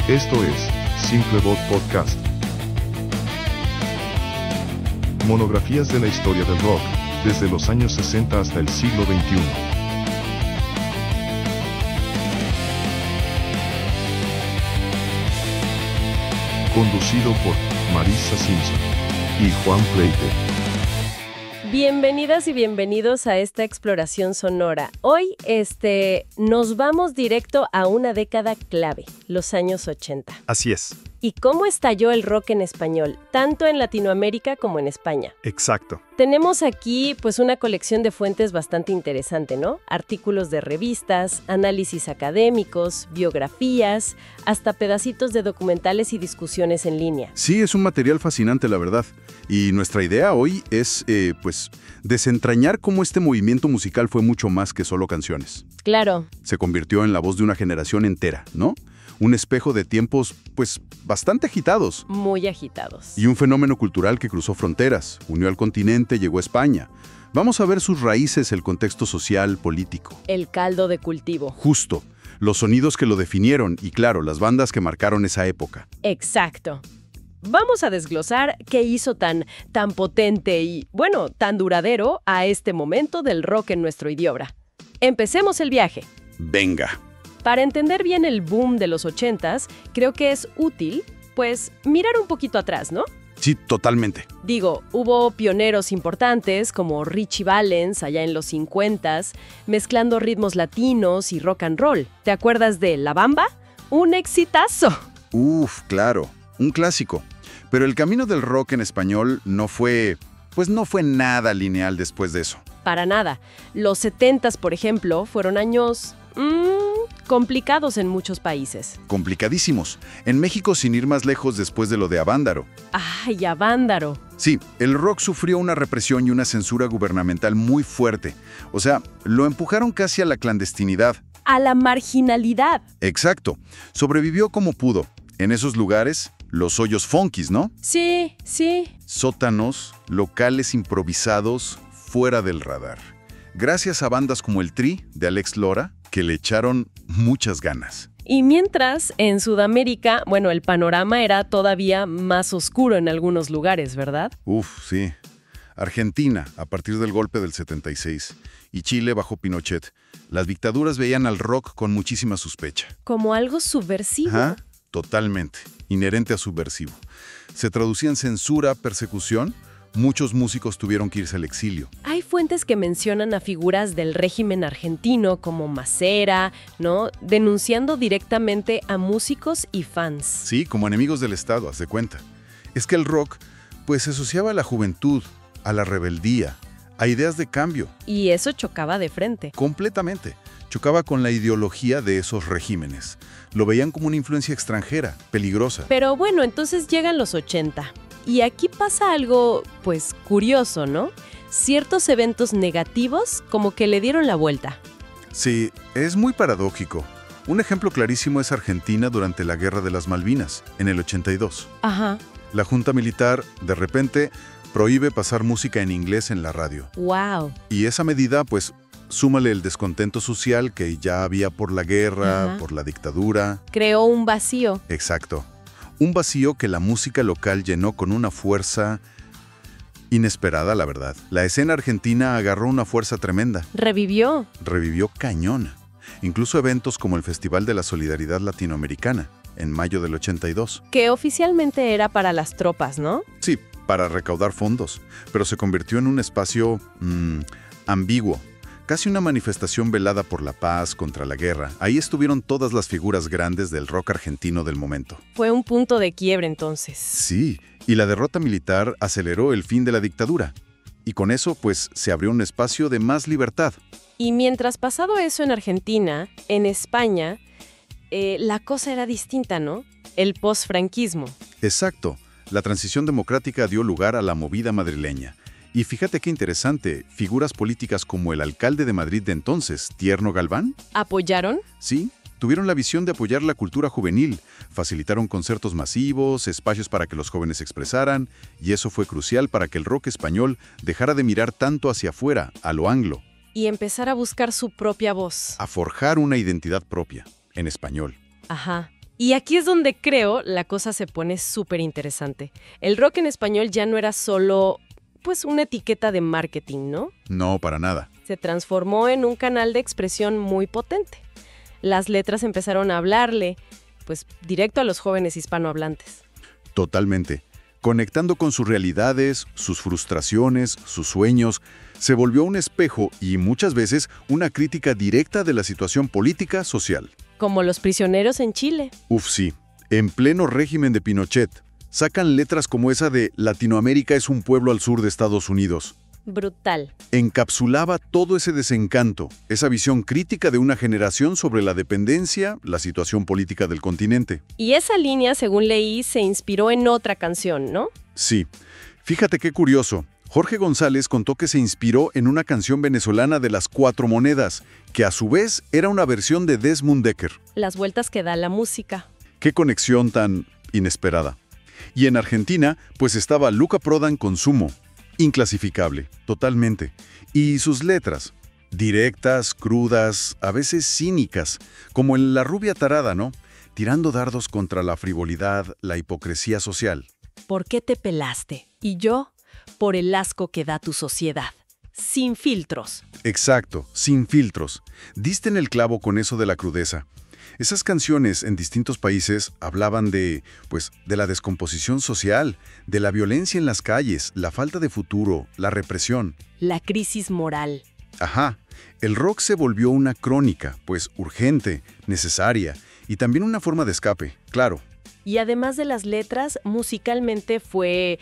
Esto es Simple Voz Podcast. Monografías de la historia del rock, desde los años 60 hasta el siglo XXI. Conducido por Marisa Simpson y Juan Pleite. Bienvenidas y bienvenidos a esta exploración sonora. Hoy, nos vamos directo a una década clave, los años 80. Así es. ¿Y cómo estalló el rock en español, tanto en Latinoamérica como en España? Exacto. Tenemos aquí, pues, una colección de fuentes bastante interesante, ¿no? Artículos de revistas, análisis académicos, biografías, hasta pedacitos de documentales y discusiones en línea. Sí, es un material fascinante, la verdad. Y nuestra idea hoy es, desentrañar cómo este movimiento musical fue mucho más que solo canciones. Claro. Se convirtió en la voz de una generación entera, ¿no? Un espejo de tiempos, bastante agitados. Muy agitados. Y un fenómeno cultural que cruzó fronteras, unió al continente, llegó a España. Vamos a ver sus raíces, el contexto social, político. El caldo de cultivo. Justo. Los sonidos que lo definieron y, claro, las bandas que marcaron esa época. Exacto. Vamos a desglosar qué hizo tan potente y, tan duradero a este momento del rock en nuestro idioma. Empecemos el viaje. Venga. Para entender bien el boom de los 80s, creo que es útil, mirar un poquito atrás, ¿no? Sí, totalmente. Digo, hubo pioneros importantes como Ritchie Valens allá en los 50s, mezclando ritmos latinos y rock and roll. ¿Te acuerdas de La Bamba? ¡Un exitazo! Claro, un clásico. Pero el camino del rock en español no fue nada lineal después de eso. Para nada. Los 70s, por ejemplo, fueron años complicados en muchos países. Complicadísimos. En México, sin ir más lejos después de lo de Avándaro. ¡Ay, Avándaro! Sí, el rock sufrió una represión y una censura gubernamental muy fuerte. O sea, lo empujaron casi a la clandestinidad. ¡A la marginalidad! Exacto. Sobrevivió como pudo. En esos lugares, los hoyos funkis, ¿no? Sí. Sótanos, locales improvisados, fuera del radar. Gracias a bandas como el Tri, de Alex Lora, que le echaron muchas ganas. Y mientras, en Sudamérica, el panorama era todavía más oscuro en algunos lugares, ¿verdad? Sí. Argentina, a partir del golpe del 76, y Chile bajo Pinochet. Las dictaduras veían al rock con muchísima sospecha. Como algo subversivo. Ajá, totalmente. Inherente a subversivo. Se traducía en censura, persecución. Muchos músicos tuvieron que irse al exilio. Hay fuentes que mencionan a figuras del régimen argentino como Macera, ¿no? Denunciando directamente a músicos y fans. Sí, como enemigos del Estado, haz de cuenta. Es que el rock, se asociaba a la juventud, a la rebeldía, a ideas de cambio. Y eso chocaba de frente. Completamente. Chocaba con la ideología de esos regímenes. Lo veían como una influencia extranjera, peligrosa. Pero entonces llegan los 80. Y aquí pasa algo, curioso, ¿no? Ciertos eventos negativos como que le dieron la vuelta. Sí, es muy paradójico. Un ejemplo clarísimo es Argentina durante la Guerra de las Malvinas, en el 82. Ajá. La junta militar, de repente, prohíbe pasar música en inglés en la radio. ¡Wow! Y esa medida, súmale el descontento social que ya había por la guerra, Ajá. por la dictadura. Creó un vacío. Exacto. Un vacío que la música local llenó con una fuerza inesperada, la verdad. La escena argentina agarró una fuerza tremenda. Revivió Cañón. Incluso eventos como el Festival de la Solidaridad Latinoamericana, en mayo del 82. Que oficialmente era para las tropas, ¿no? Sí, para recaudar fondos, pero se convirtió en un espacio ambiguo. Casi una manifestación velada por la paz, contra la guerra. Ahí estuvieron todas las figuras grandes del rock argentino del momento. Fue un punto de quiebre entonces. Sí, y la derrota militar aceleró el fin de la dictadura. Y con eso, se abrió un espacio de más libertad. Y mientras pasado eso en Argentina, en España, la cosa era distinta, ¿no? El posfranquismo. Exacto. La transición democrática dio lugar a la movida madrileña. Y fíjate qué interesante, figuras políticas como el alcalde de Madrid de entonces, Tierno Galván. ¿Apoyaron? Sí, tuvieron la visión de apoyar la cultura juvenil, facilitaron conciertos masivos, espacios para que los jóvenes se expresaran, y eso fue crucial para que el rock español dejara de mirar tanto hacia afuera, a lo anglo. Y empezar a buscar su propia voz. A forjar una identidad propia, en español. Ajá. Y aquí es donde creo la cosa se pone súper interesante. El rock en español ya no era solo, pues, una etiqueta de marketing, ¿no? No, para nada. Se transformó en un canal de expresión muy potente. Las letras empezaron a hablarle, pues, directo a los jóvenes hispanohablantes. Totalmente. Conectando con sus realidades, sus frustraciones, sus sueños, se volvió un espejo y muchas veces una crítica directa de la situación política social. Como Los Prisioneros en Chile. Uf, sí. En pleno régimen de Pinochet, sacan letras como esa de Latinoamérica es un pueblo al sur de Estados Unidos. Brutal. Encapsulaba todo ese desencanto, esa visión crítica de una generación sobre la dependencia, la situación política del continente. Y esa línea, según leí, se inspiró en otra canción, ¿no? Sí. Fíjate qué curioso. Jorge González contó que se inspiró en una canción venezolana de las Cuatro Monedas, que a su vez era una versión de Desmond Dekker. Las vueltas que da la música. Qué conexión tan inesperada. Y en Argentina, pues estaba Luca Prodan con Sumo. Inclasificable, totalmente. Y sus letras, directas, crudas, a veces cínicas, como en La Rubia Tarada, ¿no? Tirando dardos contra la frivolidad, la hipocresía social. ¿Por qué te pelaste? Y yo, por el asco que da tu sociedad. Sin filtros. Exacto, sin filtros. Diste en el clavo con eso de la crudeza. Esas canciones en distintos países hablaban de la descomposición social, de la violencia en las calles, la falta de futuro, la represión. La crisis moral. Ajá, el rock se volvió una crónica, pues urgente, necesaria, y también una forma de escape, claro. Y además de las letras, musicalmente fue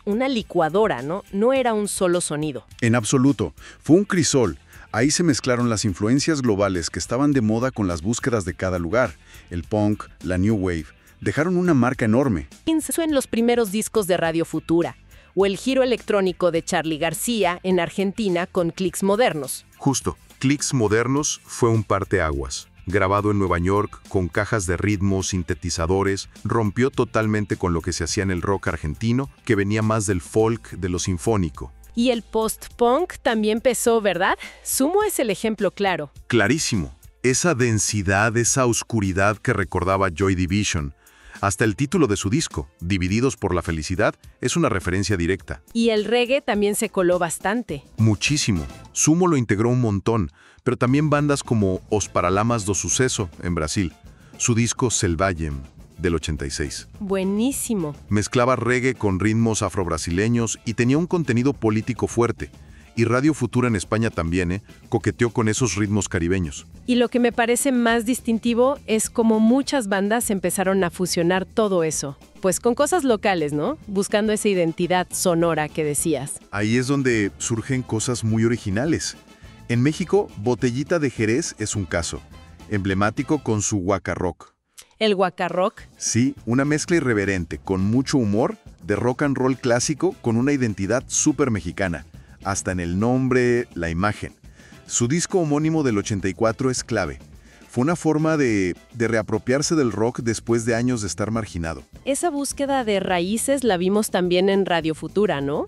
una licuadora, ¿no? No era un solo sonido. En absoluto, fue un crisol. Ahí se mezclaron las influencias globales que estaban de moda con las búsquedas de cada lugar. El punk, la new wave, dejaron una marca enorme. Pienso en los primeros discos de Radio Futura, o el giro electrónico de Charly García en Argentina con Clicks Modernos. Justo, Clicks Modernos fue un parteaguas. Grabado en Nueva York, con cajas de ritmo, sintetizadores, rompió totalmente con lo que se hacía en el rock argentino, que venía más del folk, de lo sinfónico. Y el post-punk también pesó, ¿verdad? Sumo es el ejemplo claro. Clarísimo. Esa densidad, esa oscuridad que recordaba Joy Division. Hasta el título de su disco, Divididos por la Felicidad, es una referencia directa. Y el reggae también se coló bastante. Muchísimo. Sumo lo integró un montón, pero también bandas como Os Paralamas do Sucesso, en Brasil. Su disco Selvagem, del 86. Buenísimo. Mezclaba reggae con ritmos afrobrasileños y tenía un contenido político fuerte. Y Radio Futura en España también, coqueteó con esos ritmos caribeños. Y lo que me parece más distintivo es cómo muchas bandas empezaron a fusionar todo eso. Pues con cosas locales, ¿no? Buscando esa identidad sonora que decías. Ahí es donde surgen cosas muy originales. En México, Botellita de Jerez es un caso, emblemático con su Waka Rock. ¿El Waka Rock? Sí, una mezcla irreverente, con mucho humor, de rock and roll clásico con una identidad súper mexicana. Hasta en el nombre, la imagen. Su disco homónimo del 84 es clave. Fue una forma de reapropiarse del rock después de años de estar marginado. Esa búsqueda de raíces la vimos también en Radio Futura, ¿no?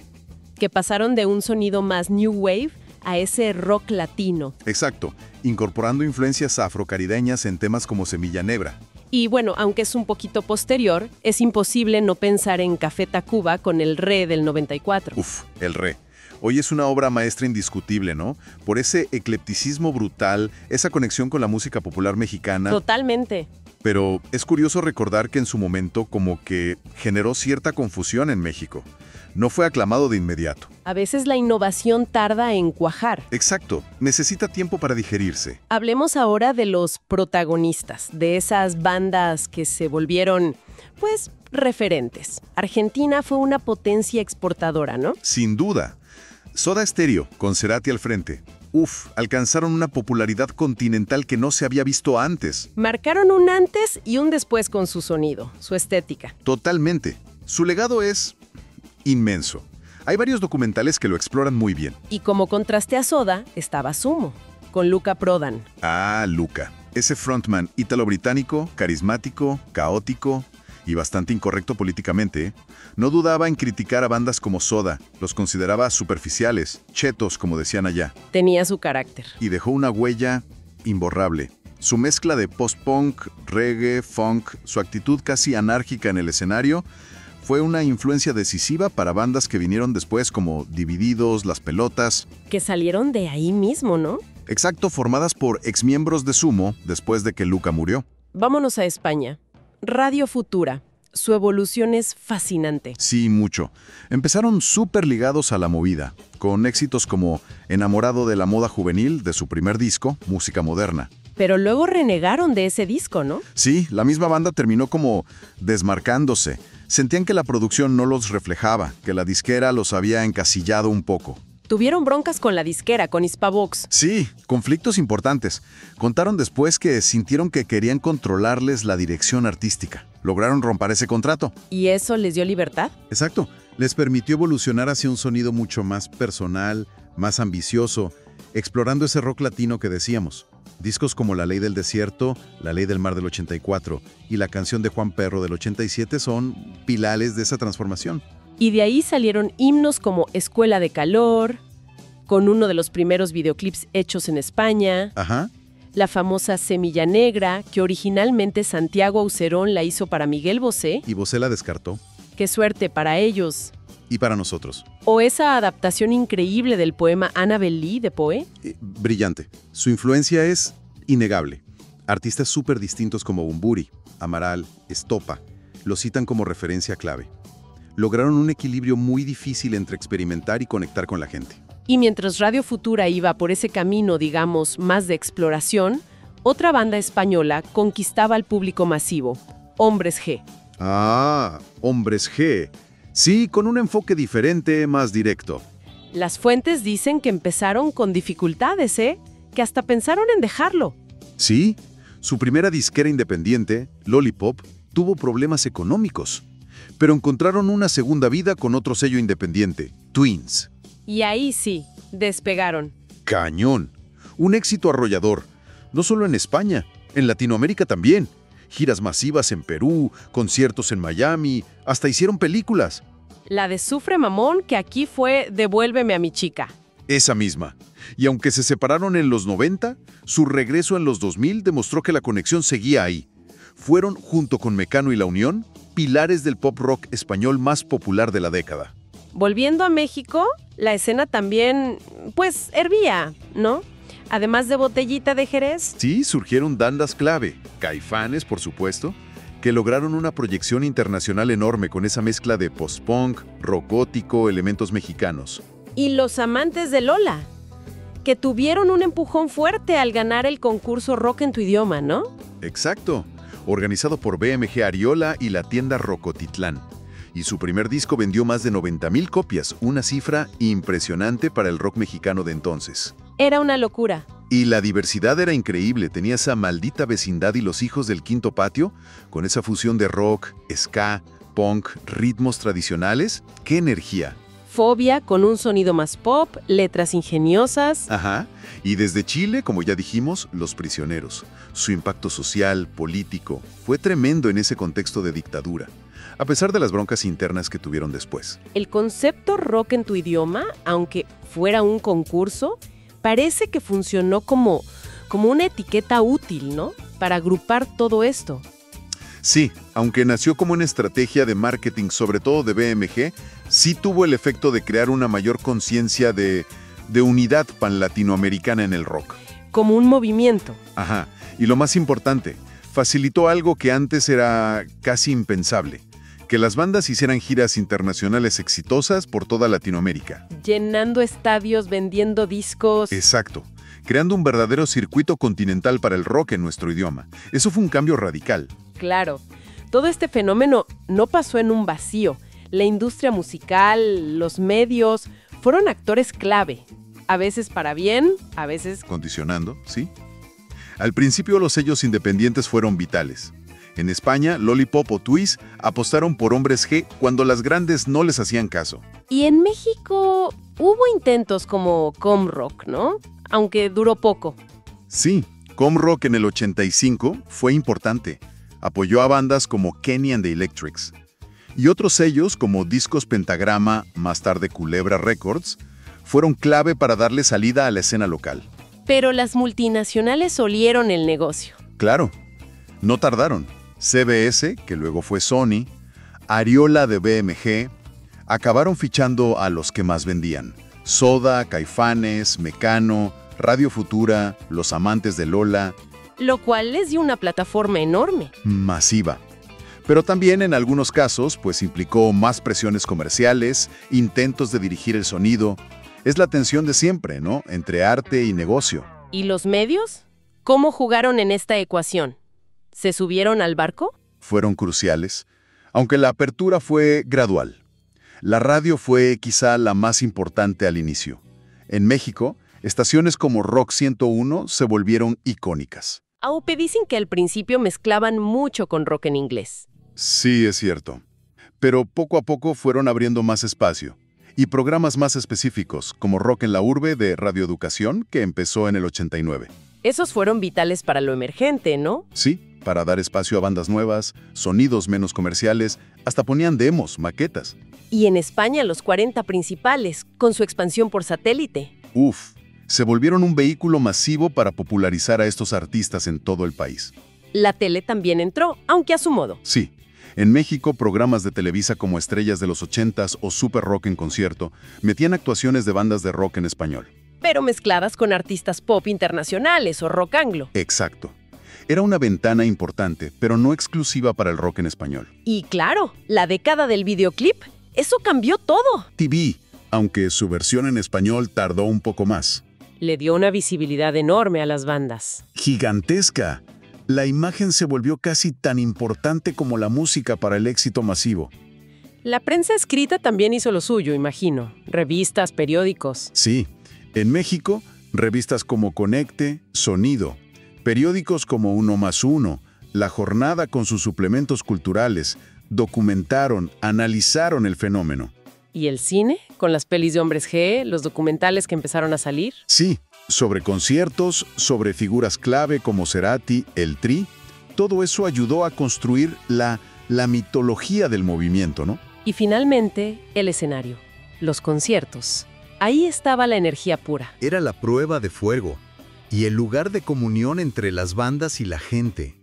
Que pasaron de un sonido más new wave a ese rock latino. Exacto, incorporando influencias afrocaribeñas en temas como Semilla Negra. Y bueno, aunque es un poquito posterior, es imposible no pensar en Café Tacuba con el Re del 94. Uf, el Re. Hoy es una obra maestra indiscutible, ¿no? Por ese eclecticismo brutal, esa conexión con la música popular mexicana. Totalmente. Pero es curioso recordar que en su momento como que generó cierta confusión en México. No fue aclamado de inmediato. A veces la innovación tarda en cuajar. Exacto, necesita tiempo para digerirse. Hablemos ahora de los protagonistas, de esas bandas que se volvieron, referentes. Argentina fue una potencia exportadora, ¿no? Sin duda. Soda Stereo, con Cerati al frente. Alcanzaron una popularidad continental que no se había visto antes. Marcaron un antes y un después con su sonido, su estética. Totalmente. Su legado es inmenso. Hay varios documentales que lo exploran muy bien. Y como contraste a Soda, estaba Sumo, con Luca Prodan. Ah, Luca. Ese frontman ítalo-británico, carismático, caótico y bastante incorrecto políticamente, no dudaba en criticar a bandas como Soda, los consideraba superficiales, chetos, como decían allá. Tenía su carácter. Y dejó una huella imborrable. Su mezcla de post-punk, reggae, funk, su actitud casi anárquica en el escenario, fue una influencia decisiva para bandas que vinieron después como Divididos, Las Pelotas. Que salieron de ahí mismo, ¿no? Exacto, formadas por exmiembros de Sumo después de que Luca murió. Vámonos a España. Radio Futura. Su evolución es fascinante. Sí, mucho. Empezaron súper ligados a la movida, con éxitos como Enamorado de la moda juvenil de su primer disco, Música Moderna. Pero luego renegaron de ese disco, ¿no? Sí, la misma banda terminó como desmarcándose. Sentían que la producción no los reflejaba, que la disquera los había encasillado un poco. Tuvieron broncas con la disquera, con Hispavox. Sí, conflictos importantes. Contaron después que sintieron que querían controlarles la dirección artística. Lograron romper ese contrato. ¿Y eso les dio libertad? Exacto. Les permitió evolucionar hacia un sonido mucho más personal, más ambicioso, explorando ese rock latino que decíamos. Discos como La Ley del Desierto, La Ley del Mar del 84 y La Canción de Juan Perro del 87 son pilares de esa transformación. Y de ahí salieron himnos como Escuela de Calor, con uno de los primeros videoclips hechos en España. Ajá. La famosa Semilla Negra, que originalmente Santiago Aucerón la hizo para Miguel Bosé. Y Bosé la descartó. ¡Qué suerte para ellos! Y para nosotros. O esa adaptación increíble del poema Annabel Lee de Poe. Brillante. Su influencia es innegable. Artistas súper distintos como Bumburi, Amaral, Estopa, lo citan como referencia clave. Lograron un equilibrio muy difícil entre experimentar y conectar con la gente. Y mientras Radio Futura iba por ese camino, digamos, más de exploración, otra banda española conquistaba al público masivo, Hombres G. Ah, Hombres G. Sí, con un enfoque diferente, más directo. Las fuentes dicen que empezaron con dificultades, que hasta pensaron en dejarlo. Sí, su primera disquera independiente, Lollipop, tuvo problemas económicos, pero encontraron una segunda vida con otro sello independiente, Twins. Y ahí sí, despegaron. ¡Cañón! Un éxito arrollador, no solo en España, en Latinoamérica también. Giras masivas en Perú, conciertos en Miami, hasta hicieron películas. La de Sufre Mamón, que aquí fue Devuélveme a mi chica. Esa misma. Y aunque se separaron en los 90, su regreso en los 2000 demostró que la conexión seguía ahí. Fueron, junto con Mecano y La Unión, pilares del pop rock español más popular de la década. Volviendo a México, la escena también, pues, hervía, ¿no? Además de Botellita de Jerez. Sí, surgieron bandas clave, Caifanes, por supuesto, que lograron una proyección internacional enorme con esa mezcla de post-punk, rock gótico, elementos mexicanos. Y Los Amantes de Lola, que tuvieron un empujón fuerte al ganar el concurso Rock en tu Idioma, ¿no? Exacto, organizado por BMG Ariola y la tienda Rocotitlán. Y su primer disco vendió más de 90,000 copias, una cifra impresionante para el rock mexicano de entonces. Era una locura. Y la diversidad era increíble, tenía esa maldita vecindad y Los Hijos del Quinto Patio, con esa fusión de rock, ska, punk, ritmos tradicionales. ¡Qué energía! Fobia, con un sonido más pop, letras ingeniosas. Ajá, y desde Chile, como ya dijimos, Los Prisioneros. Su impacto social, político, fue tremendo en ese contexto de dictadura, a pesar de las broncas internas que tuvieron después. El concepto Rock en tu Idioma, aunque fuera un concurso, parece que funcionó como una etiqueta útil, ¿no? Para agrupar todo esto. Sí, aunque nació como una estrategia de marketing, sobre todo de BMG, sí tuvo el efecto de crear una mayor conciencia de unidad pan-latinoamericana en el rock. Como un movimiento. Ajá, y lo más importante, facilitó algo que antes era casi impensable, que las bandas hicieran giras internacionales exitosas por toda Latinoamérica. Llenando estadios, vendiendo discos. Exacto, creando un verdadero circuito continental para el rock en nuestro idioma. Eso fue un cambio radical. Claro, todo este fenómeno no pasó en un vacío. La industria musical, los medios, fueron actores clave. A veces para bien, a veces... Condicionando, ¿sí? Al principio los sellos independientes fueron vitales. En España, Lollipop o Twist apostaron por Hombres G cuando las grandes no les hacían caso. Y en México hubo intentos como Comrock, ¿no? Aunque duró poco. Sí, Comrock en el 85 fue importante. Apoyó a bandas como Kenny and the Electrics. Y otros sellos como Discos Pentagrama, más tarde Culebra Records, fueron clave para darle salida a la escena local. Pero las multinacionales olieron el negocio. Claro, no tardaron. CBS, que luego fue Sony, Ariola de BMG, acabaron fichando a los que más vendían. Soda, Caifanes, Mecano, Radio Futura, Los Amantes de Lola. Lo cual les dio una plataforma enorme. Masiva. Pero también en algunos casos, pues implicó más presiones comerciales, intentos de dirigir el sonido. Es la tensión de siempre, ¿no? Entre arte y negocio. ¿Y los medios? ¿Cómo jugaron en esta ecuación? ¿Se subieron al barco? Fueron cruciales, aunque la apertura fue gradual. La radio fue quizá la más importante al inicio. En México, estaciones como Rock 101 se volvieron icónicas. AUP dicen que al principio mezclaban mucho con rock en inglés. Sí, es cierto. Pero poco a poco fueron abriendo más espacio. Y programas más específicos, como Rock en la Urbe de Radio Educación, que empezó en el 89. Esos fueron vitales para lo emergente, ¿no? Sí, para dar espacio a bandas nuevas, sonidos menos comerciales, hasta ponían demos, maquetas. Y en España los 40 principales, con su expansión por satélite. Uf, se volvieron un vehículo masivo para popularizar a estos artistas en todo el país. La tele también entró, aunque a su modo. Sí, en México programas de Televisa como Estrellas de los 80s o Super Rock en concierto metían actuaciones de bandas de rock en español. Pero mezcladas con artistas pop internacionales o rock anglo. Exacto. Era una ventana importante, pero no exclusiva para el rock en español. Y claro, la década del videoclip, eso cambió todo. TV, aunque su versión en español tardó un poco más. Le dio una visibilidad enorme a las bandas. Gigantesca. La imagen se volvió casi tan importante como la música para el éxito masivo. La prensa escrita también hizo lo suyo, imagino. Revistas, periódicos. Sí. En México, revistas como Conecte, Sonido, periódicos como Uno más Uno, La Jornada con sus suplementos culturales, documentaron, analizaron el fenómeno. ¿Y el cine? ¿Con las pelis de Hombres G, los documentales que empezaron a salir? Sí, sobre conciertos, sobre figuras clave como Cerati, el Tri. Todo eso ayudó a construir la mitología del movimiento, ¿no? Y finalmente, el escenario, los conciertos. Ahí estaba la energía pura. Era la prueba de fuego y el lugar de comunión entre las bandas y la gente.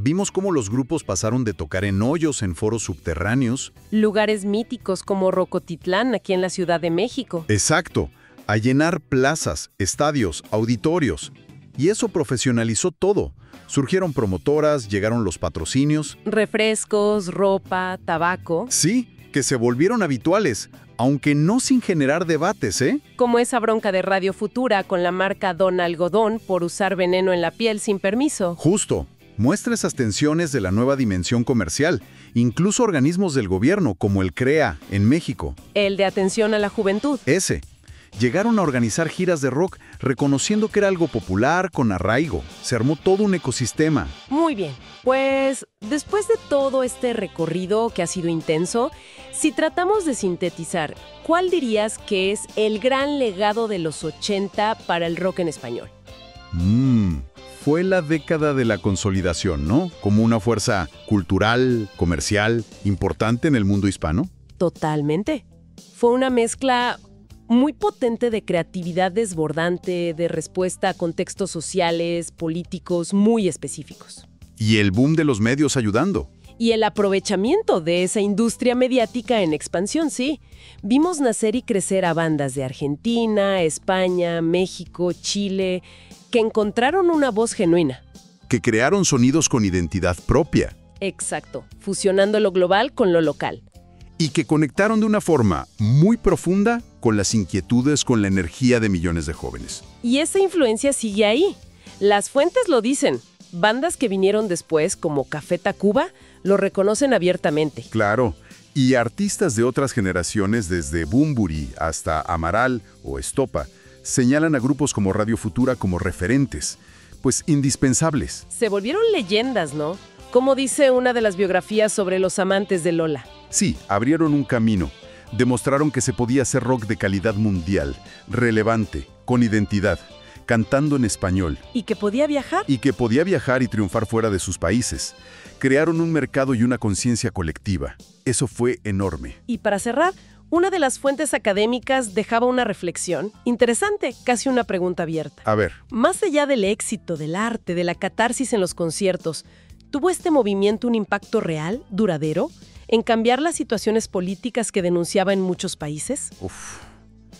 Vimos cómo los grupos pasaron de tocar en hoyos en foros subterráneos. Lugares míticos como Rocotitlán, aquí en la Ciudad de México. Exacto, a llenar plazas, estadios, auditorios. Y eso profesionalizó todo. Surgieron promotoras, llegaron los patrocinios. Refrescos, ropa, tabaco. Sí, que se volvieron habituales, aunque no sin generar debates, ¿eh? Como esa bronca de Radio Futura con la marca Don Algodón por usar veneno en la piel sin permiso. Justo. Muestra esas tensiones de la nueva dimensión comercial, incluso organismos del gobierno como el CREA en México. El de atención a la juventud. Ese. Llegaron a organizar giras de rock reconociendo que era algo popular, con arraigo. Se armó todo un ecosistema. Muy bien. Pues, después de todo este recorrido que ha sido intenso, si tratamos de sintetizar, ¿cuál dirías que es el gran legado de los 80 para el rock en español? Fue la década de la consolidación, ¿no? Como una fuerza cultural, comercial, importante en el mundo hispano. Totalmente. Fue una mezcla muy potente de creatividad desbordante, de respuesta a contextos sociales, políticos muy específicos. Y el boom de los medios ayudando. Y el aprovechamiento de esa industria mediática en expansión, sí. Vimos nacer y crecer a bandas de Argentina, España, México, Chile, que encontraron una voz genuina. Que crearon sonidos con identidad propia. Exacto, fusionando lo global con lo local. Y que conectaron de una forma muy profunda con las inquietudes, con la energía de millones de jóvenes. Y esa influencia sigue ahí. Las fuentes lo dicen. Bandas que vinieron después, como Café Tacuba, lo reconocen abiertamente. Claro, y artistas de otras generaciones, desde Bunbury hasta Amaral o Estopa, señalan a grupos como Radio Futura como referentes, pues indispensables. Se volvieron leyendas, ¿no? Como dice una de las biografías sobre los amantes de Lola. Sí, abrieron un camino. Demostraron que se podía hacer rock de calidad mundial, relevante, con identidad, cantando en español. ¿Y que podía viajar? Y que podía viajar y triunfar fuera de sus países. Crearon un mercado y una conciencia colectiva. Eso fue enorme. Y para cerrar, Una de las fuentes académicas dejaba una reflexión interesante, casi una pregunta abierta. A ver, Más allá del éxito, del arte, de la catarsis en los conciertos, ¿tuvo este movimiento un impacto real, duradero, en cambiar las situaciones políticas que denunciaba en muchos países?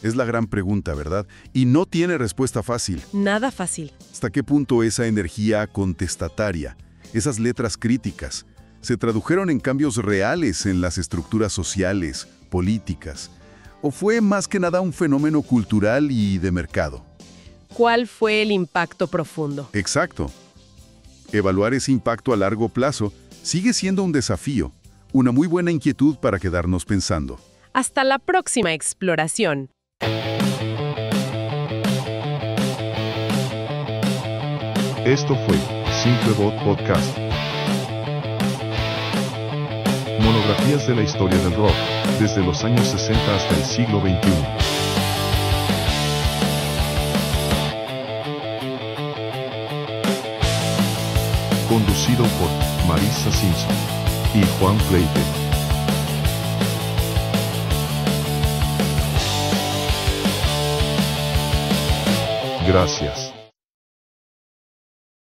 es la gran pregunta, ¿verdad? Y no tiene respuesta fácil. Nada fácil. ¿Hasta qué punto esa energía contestataria, esas letras críticas, se tradujeron en cambios reales en las estructuras sociales, políticas? ¿O fue más que nada un fenómeno cultural y de mercado? ¿Cuál fue el impacto profundo? Exacto. Evaluar ese impacto a largo plazo sigue siendo un desafío, una muy buena inquietud para quedarnos pensando. Hasta la próxima exploración. Esto fue Simplebot Podcast. Monografías de la historia del rock, desde los años 60 hasta el siglo XXI. Conducido por Marisa Simpson y Juan Pleite. Gracias.